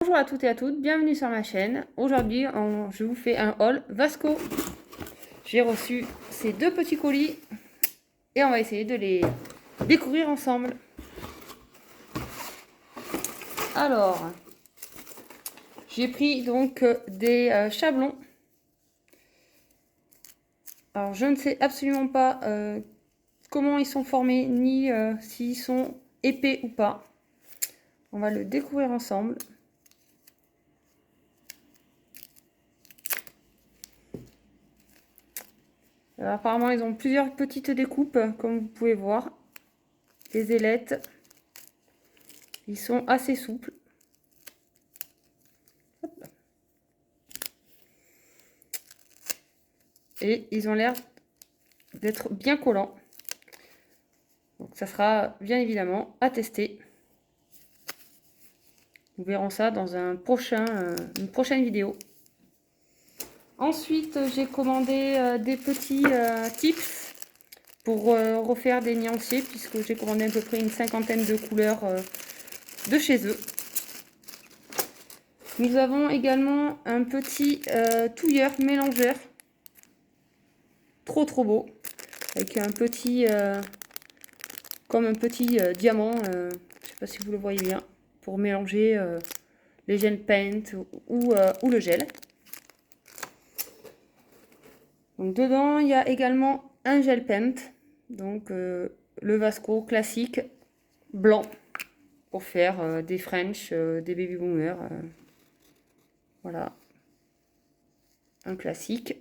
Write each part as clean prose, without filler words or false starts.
Bonjour à toutes et à toutes, bienvenue sur ma chaîne. Aujourd'hui, je vous fais un haul Vasco. J'ai reçu ces deux petits colis et on va essayer de les découvrir ensemble. Alors, j'ai pris donc des chablons. Alors, je ne sais absolument pas comment ils sont formés, ni s'ils sont épais ou pas. On va le découvrir ensemble. Alors, apparemment, ils ont plusieurs petites découpes, comme vous pouvez voir. Les ailettes, ils sont assez souples. Et ils ont l'air d'être bien collants. Donc ça sera bien évidemment à tester. Nous verrons ça dans une prochaine vidéo. Ensuite, j'ai commandé des petits tips pour refaire des nuanciers, puisque j'ai commandé à peu près une cinquantaine de couleurs de chez eux. Nous avons également un petit touilleur mélangeur. Trop beau. Avec un petit... comme un petit diamant. Je ne sais pas si vous le voyez bien. Pour mélanger les gel paint ou le gel. Donc dedans, il y a également un gel paint, donc le Vasco classique blanc pour faire des French, des baby boomers. Voilà, un classique.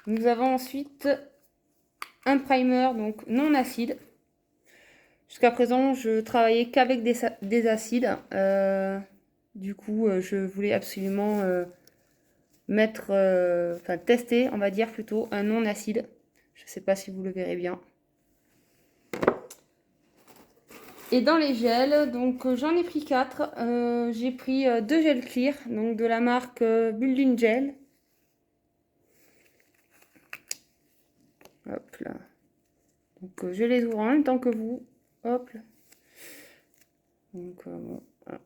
Nous avons ensuite un primer donc non acide. Jusqu'à présent, je travaillais qu'avec des acides. Du coup, je voulais absolument tester, on va dire plutôt, un non acide. Je ne sais pas si vous le verrez bien. Et dans les gels, donc j'en ai pris 4. J'ai pris 2 gels clear, donc de la marque Building Gel. Hop là. Donc je les ouvre en même temps que vous. Hop. Donc bon, voilà.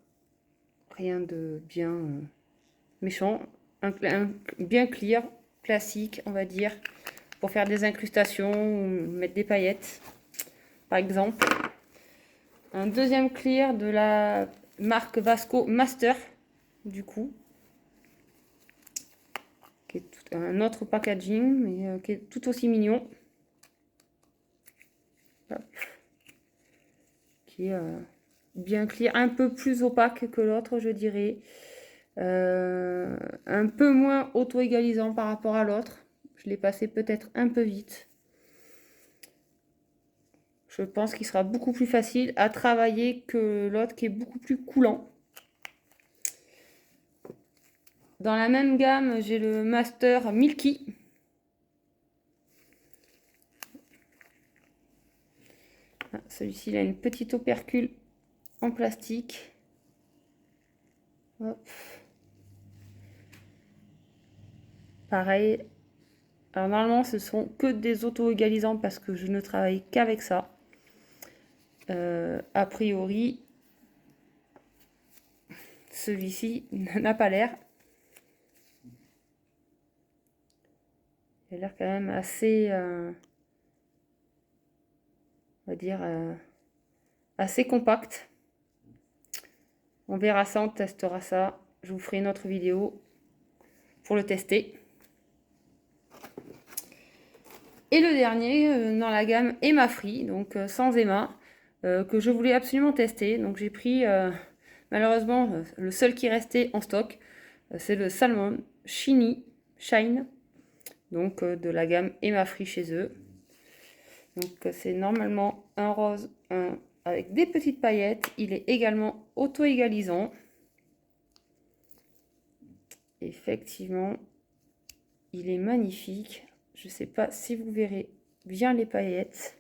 Rien de bien méchant. Un bien clear, classique, on va dire, pour faire des incrustations ou mettre des paillettes, par exemple. Un deuxième clear de la marque Vasco Master, du coup. Qui est un autre packaging, mais qui est tout aussi mignon. Hop. Qui est bien clear, un peu plus opaque que l'autre, je dirais. Un peu moins auto-égalisant par rapport à l'autre. Je l'ai passé peut-être un peu vite. Je pense qu'il sera beaucoup plus facile à travailler que l'autre qui est beaucoup plus coulant. Dans la même gamme, j'ai le Master Milky. Ah, celui-ci, il a une petite opercule en plastique. Hop. Pareil. Alors normalement, ce sont que des auto-égalisants parce que je ne travaille qu'avec ça. A priori, celui-ci n'a pas l'air. Il a l'air quand même assez, on va dire, assez compact. On verra ça, on testera ça. Je vous ferai une autre vidéo pour le tester. Et le dernier dans la gamme Emma Free, donc sans Emma, que je voulais absolument tester. Donc j'ai pris malheureusement le seul qui restait en stock, c'est le Salmon Shine, donc de la gamme Emma Free chez eux. Donc c'est normalement un rose avec des petites paillettes. Il est également auto-égalisant. Effectivement, il est magnifique. Je ne sais pas si vous verrez bien les paillettes.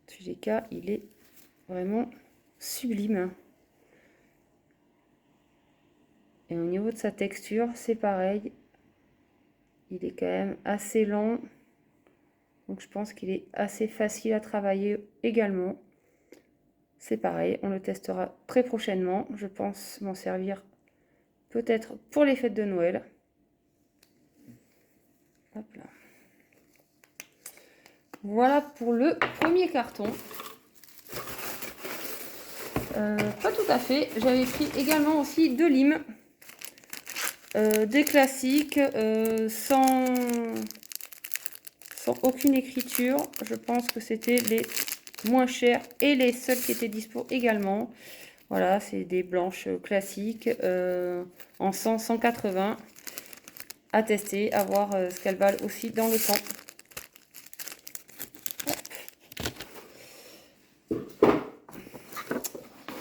En tous les cas, il est vraiment sublime. Et au niveau de sa texture, c'est pareil. Il est quand même assez lent. Donc je pense qu'il est assez facile à travailler également. C'est pareil, on le testera très prochainement. Je pense m'en servir peut-être pour les fêtes de Noël. Hop là. Voilà pour le premier carton. Pas tout à fait. J'avais pris également aussi de Lim. Des classiques sans aucune écriture. Je pense que c'était les moins chers et les seuls qui étaient dispo également. Voilà, c'est des blanches classiques en 100-180 à tester, à voir ce qu'elles valent aussi dans le temps.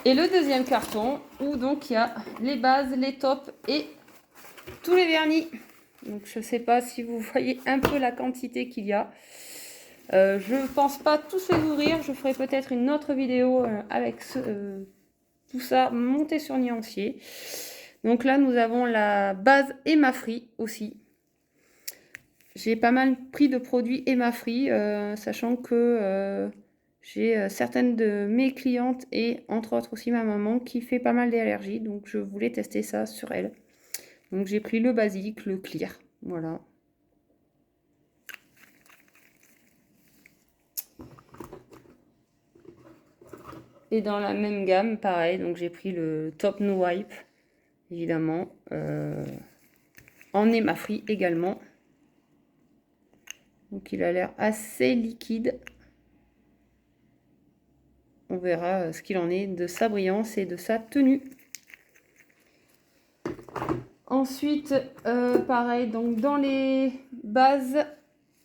Et le deuxième carton où donc il y a les bases, les tops et tous les vernis. Donc je ne sais pas si vous voyez un peu la quantité qu'il y a. Je ne pense pas tous les ouvrir. Je ferai peut-être une autre vidéo avec tout ça monté sur nuancier. Donc là nous avons la base Emma Free aussi. J'ai pas mal pris de produits Emma Free, sachant que j'ai certaines de mes clientes et entre autres aussi ma maman qui fait pas mal d'allergies. Donc je voulais tester ça sur elle. Donc j'ai pris le basique, le clear. Voilà. Et dans la même gamme, pareil, donc j'ai pris le Top No Wipe, évidemment, en Emma Free également. Donc il a l'air assez liquide. On verra ce qu'il en est de sa brillance et de sa tenue. Ensuite, pareil, donc dans les bases,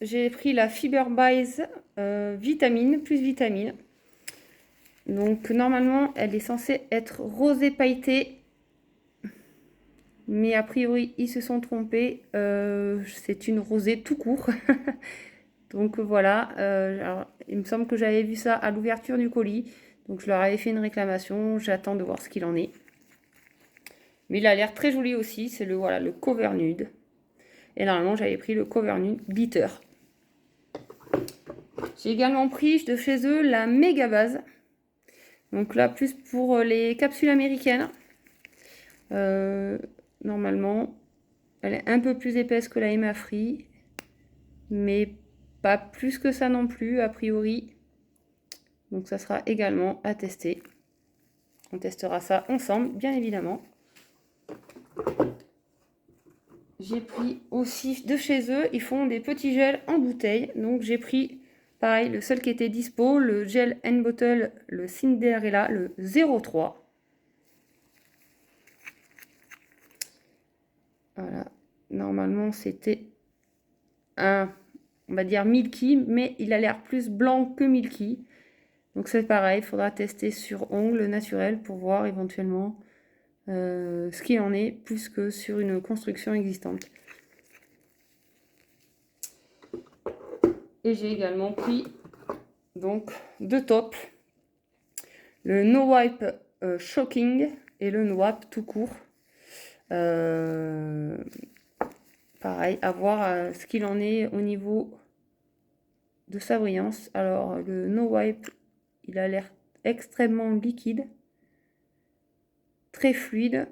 j'ai pris la Fiber Base vitamine, plus vitamine. Donc normalement, elle est censée être rosée pailletée. Mais a priori, ils se sont trompés. C'est une rosée tout court. Donc voilà. Alors, il me semble que j'avais vu ça à l'ouverture du colis. Donc je leur avais fait une réclamation. J'attends de voir ce qu'il en est. Mais il a l'air très joli aussi. C'est le, voilà, le Cover Nude. Et normalement, j'avais pris le Cover Nude Glitter. J'ai également pris de chez eux la Méga Base. Donc là, plus pour les capsules américaines. Normalement, elle est un peu plus épaisse que la Emma Free, mais pas plus que ça non plus, a priori. Donc ça sera également à tester. On testera ça ensemble, bien évidemment. J'ai pris aussi de chez eux, ils font des petits gels en bouteille. Donc j'ai pris, pareil, le seul qui était dispo, le gel N-Bottle, le Cinderella, le 03. Voilà, normalement c'était un, on va dire milky, mais il a l'air plus blanc que milky. Donc c'est pareil, il faudra tester sur ongles naturels pour voir éventuellement ce qu'il en est, plus que sur une construction existante. Et j'ai également pris donc deux tops, le No Wipe Shocking et le No Wipe tout court. Pareil, à voir ce qu'il en est au niveau de sa brillance. Alors le No Wipe, il a l'air extrêmement liquide, très fluide,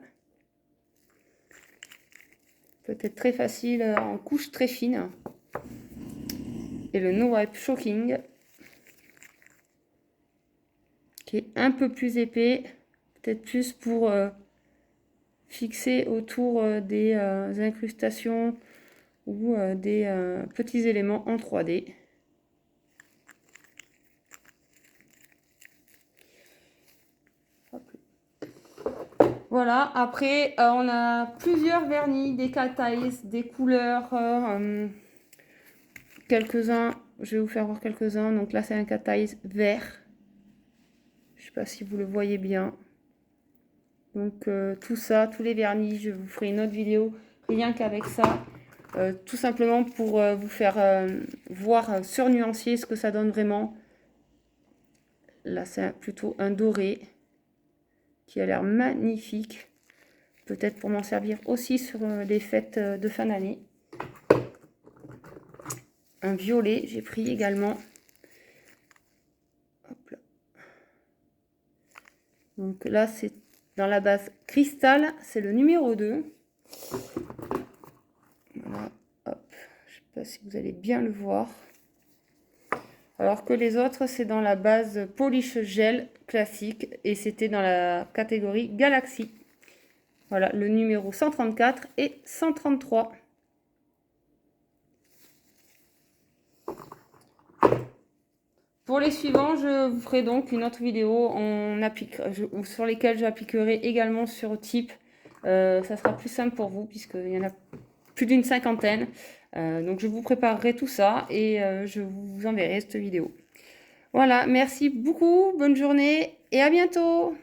peut-être très facile en couche très fine. Et le No Wipe Shocking, qui est un peu plus épais, peut-être plus pour fixer autour des incrustations ou des petits éléments en 3D. Voilà, après on a plusieurs vernis, des cat eyes, des couleurs, quelques-uns, je vais vous faire voir quelques-uns. Donc là c'est un cat eyes vert, je sais pas si vous le voyez bien. Donc tout ça, tous les vernis, je vous ferai une autre vidéo rien qu'avec ça. Tout simplement pour vous faire voir sur nuancier ce que ça donne vraiment. Là c'est plutôt un doré qui a l'air magnifique. Peut-être pour m'en servir aussi sur les fêtes de fin d'année. un violet, j'ai pris également. Hop là. Donc là, c'est dans la base cristal, c'est le numéro 2. Voilà, hop. Je sais pas si vous allez bien le voir. Alors que les autres, c'est dans la base polish gel classique et c'était dans la catégorie Galaxy. Voilà, le numéro 134 et 133. Pour les suivants, je vous ferai donc une autre vidéo sur lesquelles j'appliquerai également sur type. Ça sera plus simple pour vous puisqu'il y en a plus d'une cinquantaine. Donc je vous préparerai tout ça et je vous enverrai cette vidéo. Voilà, merci beaucoup, bonne journée et à bientôt!